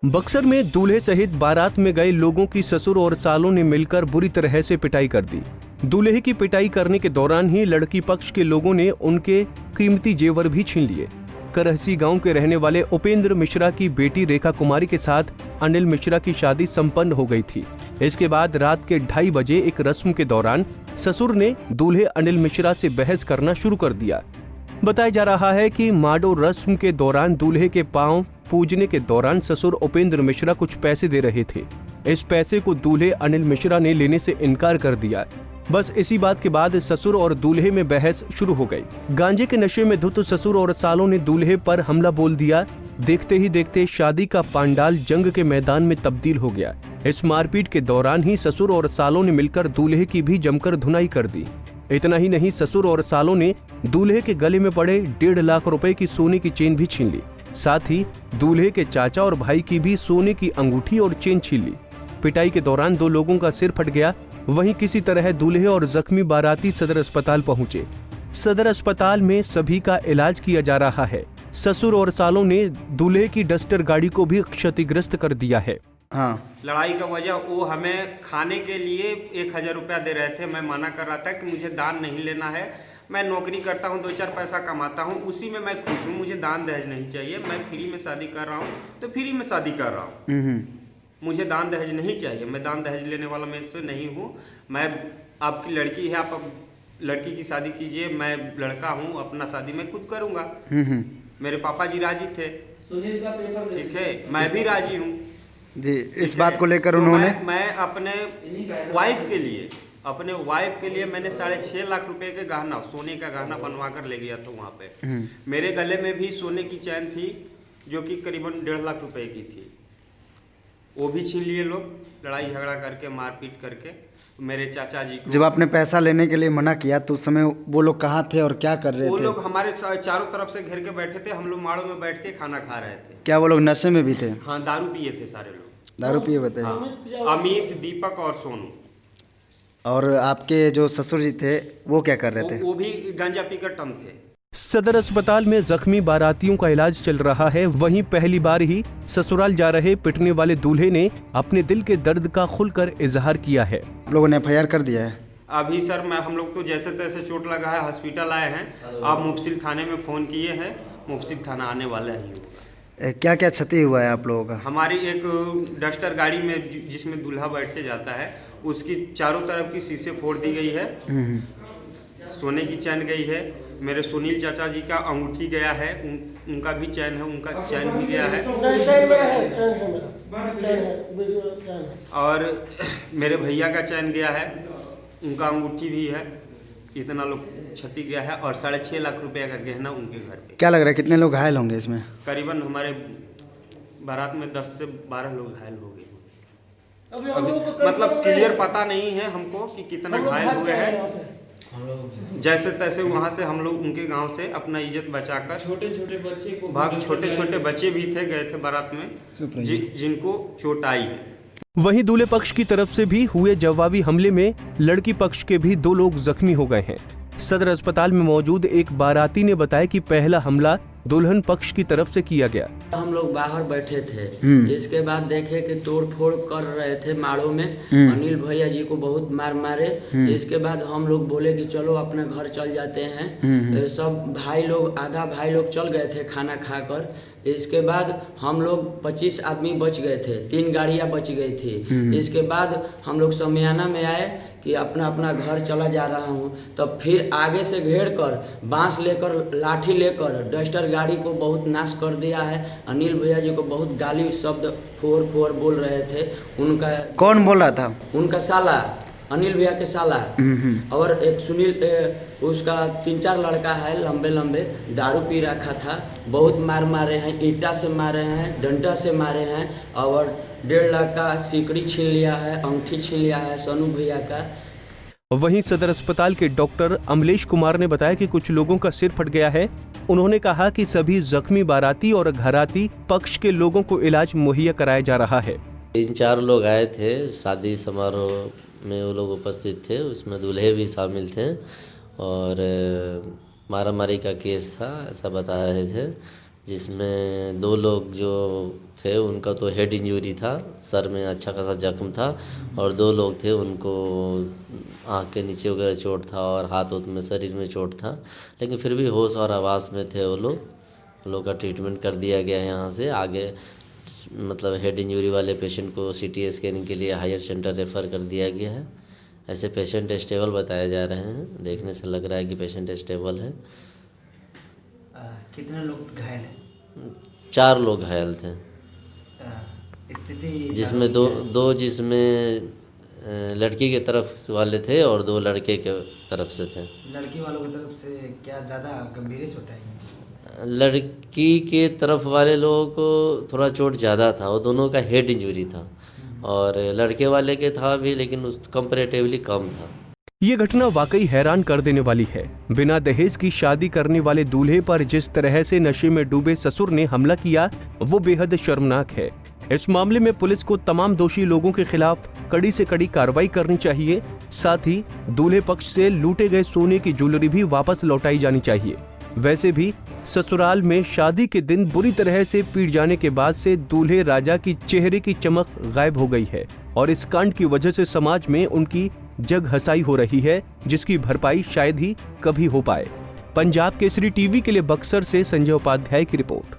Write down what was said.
बक्सर में दूल्हे सहित बारात में गए लोगों की ससुर और सालों ने मिलकर बुरी तरह से पिटाई कर दी। दूल्हे की पिटाई करने के दौरान ही लड़की पक्ष के लोगों ने उनके कीमती जेवर भी छीन लिए। करहसी गांव के रहने वाले उपेंद्र मिश्रा की बेटी रेखा कुमारी के साथ अनिल मिश्रा की शादी संपन्न हो गई थी। इसके बाद रात के 2:30 बजे एक रस्म के दौरान ससुर ने दूल्हे अनिल मिश्रा से बहस करना शुरू कर दिया। बताया जा रहा है कि माडो रस्म के दौरान दूल्हे के पांव पूजने के दौरान ससुर उपेंद्र मिश्रा कुछ पैसे दे रहे थे। इस पैसे को दूल्हे अनिल मिश्रा ने लेने से इनकार कर दिया। बस इसी बात के बाद ससुर और दूल्हे में बहस शुरू हो गई। गांजे के नशे में धुत ससुर और सालों ने दूल्हे पर हमला बोल दिया। देखते ही देखते शादी का पांडाल जंग के मैदान में तब्दील हो गया। इस मारपीट के दौरान ही ससुर और सालों ने मिलकर दूल्हे की भी जमकर धुनाई कर दी। इतना ही नहीं, ससुर और सालों ने दूल्हे के गले में पड़े 1.5 लाख रुपए की सोने की चेन भी छीन ली। साथ ही दूल्हे के चाचा और भाई की भी सोने की अंगूठी और चेन छीन ली। पिटाई के दौरान 2 लोगों का सिर फट गया। वहीं किसी तरह दूल्हे और जख्मी बाराती सदर अस्पताल पहुंचे। सदर अस्पताल में सभी का इलाज किया जा रहा है। ससुर और सालों ने दूल्हे की डस्टर गाड़ी को भी क्षतिग्रस्त कर दिया है। लड़ाई का वजह वो हमें खाने के लिए 1000 रुपया दे रहे थे। मैं मना कर रहा था कि मुझे दान नहीं लेना है, मैं नौकरी करता हूँ, 2-4 पैसा कमाता हूँ, उसी में मैं खुश हूँ, मुझे दान दहेज नहीं चाहिए। मैं फ्री में शादी कर रहा हूँ तो फ्री में शादी कर रहा हूँ, मुझे दान दहेज नहीं चाहिए। मैं दान दहेज लेने वाला मैं इससे नहीं हूँ। मैं आपकी लड़की है, आप लड़की की शादी कीजिए, मैं लड़का हूँ, अपना शादी मैं खुद करूँगा। मेरे पापा जी राजी थे, ठीक है, मैं भी राजी हूँ जी। इस बात को लेकर उन्होंने मैं अपने वाइफ के लिए मैंने 6.5 लाख रुपए के गहना, सोने का गहना बनवा कर ले गया था वहाँ पे। मेरे गले में भी सोने की चैन थी जो कि करीबन 1.5 लाख रुपए की थी, वो भी छीन लिए लोग, लड़ाई झगड़ा करके, मारपीट करके। मेरे चाचा जी को जब आपने पैसा लेने के लिए मना किया तो उस समय वो लोग कहाँ थे और क्या कर रहे थे? वो लोग हमारे चारों तरफ से घेर के बैठे थे। हम लोग माड़ों में बैठ के खाना खा रहे थे। क्या वो लोग नशे में भी थे? हाँ, दारू पिए थे सारे लोग। दारू पिए हुए थे? हाँ, अमित, दीपक और सोनू। और आपके जो ससुर जी थे वो क्या कर रहे थे? वो भी गांजा पीकर टम थे। सदर अस्पताल में जख्मी बारातियों का इलाज चल रहा है। वहीं पहली बार ही ससुराल जा रहे पिटने वाले दूल्हे ने अपने दिल के दर्द का खुलकर इजहार किया है। आप लोगों ने FIR कर दिया है? अभी सर हम लोग तो जैसे तैसे चोट लगा है, हॉस्पिटल आए हैं। आप मुफसिल थाने में फ़ोन किए हैं, मुफसिल थाना आने वाला है। क्या क्या क्षति हुआ है आप लोगों का? हमारी एक डस्टर गाड़ी में जिसमें दूल्हा बैठ के जाता है, उसकी चारों तरफ की शीशे फोड़ दी गई है, सोने की चैन गई है। मेरे सुनील चाचा जी का अंगूठी गया है, उनका भी चैन है, उनका चैन भी गया है। और मेरे भैया का चैन गया है, उनका अंगूठी भी है। इतना लोग क्षति गया है। और 6.5 लाख रुपए का गहना उनके घर पे। क्या लग रहा है कितने लोग घायल होंगे इसमें? करीबन हमारे बारात में 10 से 12 लोग घायल हो गए। अभी मतलब क्लियर पता नहीं है हमको कि कितना घायल हुए हैं। जैसे तैसे वहाँ से हम लोग उनके गांव से अपना इज्जत बचाकर, छोटे छोटे बच्चे भी थे, गए थे बारात में जिनको चोट आई है। वहीं दूल्हे पक्ष की तरफ से भी हुए जवाबी हमले में लड़की पक्ष के भी 2 लोग जख्मी हो गए हैं। सदर अस्पताल में मौजूद एक बाराती ने बताया कि पहला हमला दुल्हन पक्ष की तरफ से किया गया। हम लोग बाहर बैठे थे, इसके बाद देखे कि तोड़ फोड़ कर रहे थे माड़ों में। अनिल भैया जी को बहुत मारे। इसके बाद हम लोग बोले कि चलो अपने घर चल जाते हैं। सब भाई लोग, आधा भाई लोग चल गए थे खाना खाकर। इसके बाद हम लोग 25 आदमी बच गए थे, 3 गाड़ियां बच गई थी। इसके बाद हम लोग समियाना में आए कि अपना अपना घर चला जा रहा हूँ। तब फिर आगे से घेर कर, बांस लेकर, लाठी लेकर डस्टर गाड़ी को बहुत नाश कर दिया है। अनिल भैया जी को बहुत गाली शब्द फोर बोल रहे थे। उनका कौन बोल रहा था? उनका साला, अनिल भैया के साला। और एक सुनील, उसका 3-4 लड़का है, लंबे दारू पी रखा था। बहुत मारे हैं, ईंटा से मारे हैं, डंडा से मारे हैं। और 1.5 लाख का सिकड़ी छीन लिया है, अंगूठी छीन लिया है सोनू भैया का। वहीं सदर अस्पताल के डॉक्टर अमलेश कुमार ने बताया कि कुछ लोगों का सिर फट गया है। उन्होंने कहा कि सभी जख्मी बाराती और घराती पक्ष के लोगों को इलाज मुहैया कराया जा रहा है। 3-4 लोग आए थे, शादी समारोह में वो लोग उपस्थित थे, उसमें दूल्हे भी शामिल थे। और मारामारी का केस था ऐसा बता रहे थे। जिसमें 2 लोग जो थे उनका तो हेड इंजरी था, सर में अच्छा खासा जख्म था, और 2 लोग थे उनको आँख के नीचे वगैरह चोट था और हाथ में शरीर में चोट था, लेकिन फिर भी होश और आवाज़ में थे वो लोग का ट्रीटमेंट कर दिया गया है। यहाँ से आगे मतलब हेड इंजरी वाले पेशेंट को CT स्कैनिंग के लिए हायर सेंटर रेफ़र कर दिया गया है। ऐसे पेशेंट स्टेबल बताए जा रहे हैं, देखने से लग रहा है कि पेशेंट स्टेबल है। कितने लोग घायल हैं? 4 लोग घायल थे, स्थिति जिसमें दो जिसमें लड़की के तरफ वाले थे और 2 लड़के के तरफ से थे। लड़की वालों की तरफ से क्या ज़्यादा गंभीर चोट आई? लड़की के तरफ वाले लोगों को थोड़ा चोट ज़्यादा था, वो दोनों का हेड इंजरी था, और लड़के वाले के था भी लेकिन उस कंपैरेटिवली कम था। ये घटना वाकई हैरान कर देने वाली है। बिना दहेज की शादी करने वाले दूल्हे पर जिस तरह से नशे में डूबे ससुर ने हमला किया वो बेहद शर्मनाक है। इस मामले में पुलिस को तमाम दोषी लोगों के खिलाफ कड़ी से कड़ी कार्रवाई करनी चाहिए। साथ ही दूल्हे पक्ष से लूटे गए सोने की ज्वेलरी भी वापस लौटाई जानी चाहिए। वैसे भी ससुराल में शादी के दिन बुरी तरह से पीट जाने के बाद से दूल्हे राजा की चेहरे की चमक गायब हो गई है और इस कांड की वजह से समाज में उनकी जग हंसाई हो रही है, जिसकी भरपाई शायद ही कभी हो पाए। पंजाब केसरी टीवी के लिए बक्सर से संजय उपाध्याय की रिपोर्ट।